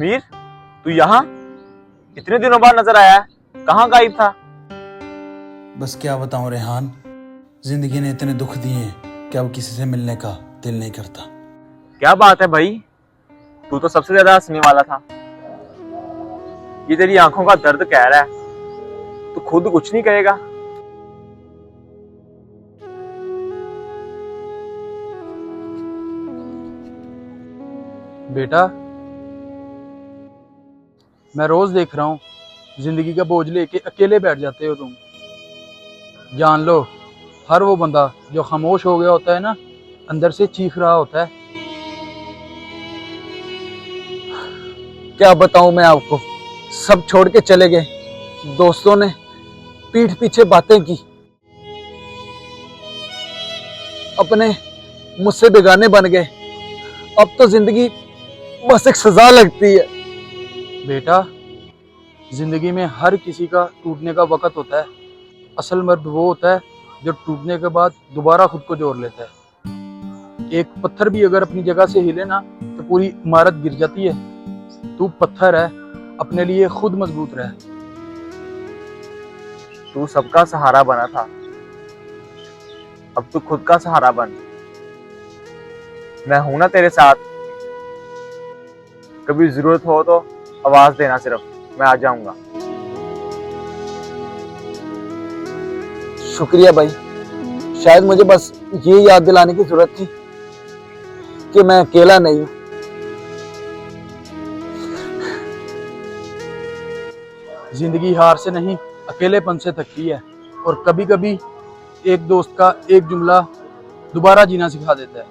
कश्मीर, तू यहाँ इतने दिनों बाद नजर आया है, कहाँ गायब था? बस क्या बताऊं रेहान, जिंदगी ने इतने दुख दिए हैं कि अब किसी से मिलने का दिल नहीं करता। क्या बात है भाई, तू तो सबसे ज्यादा हंसने वाला था। ये तेरी आंखों का दर्द कह रहा है, तू खुद कुछ नहीं कहेगा? बेटा, मैं रोज देख रहा हूँ जिंदगी का बोझ लेके अकेले बैठ जाते हो तुम। जान लो, हर वो बंदा जो खामोश हो गया होता है ना, अंदर से चीख रहा होता है। क्या बताऊं मैं आपको, सब छोड़ के चले गए। दोस्तों ने पीठ पीछे बातें की, अपने मुझसे बेगाने बन गए। अब तो जिंदगी बस एक सजा लगती है। बेटा, जिंदगी में हर किसी का टूटने का वक्त होता है। असल मर्द वो होता है जो टूटने के बाद दोबारा खुद को जोड़ लेता है। एक पत्थर भी अगर अपनी जगह से हिले ना तो पूरी इमारत गिर जाती है। तू पत्थर है, अपने लिए खुद मजबूत रह। तू सबका सहारा बना था, अब तू खुद का सहारा बन। मैं हूं ना तेरे साथ, कभी जरूरत हो तो आवाज देना, सिर्फ मैं आ जाऊंगा। शुक्रिया भाई, शायद मुझे बस ये याद दिलाने की जरूरत थी कि मैं अकेला नहीं हूं। जिंदगी हार से नहीं, अकेलेपन से थकती है, और कभी कभी एक दोस्त का एक जुमला दोबारा जीना सिखा देता है।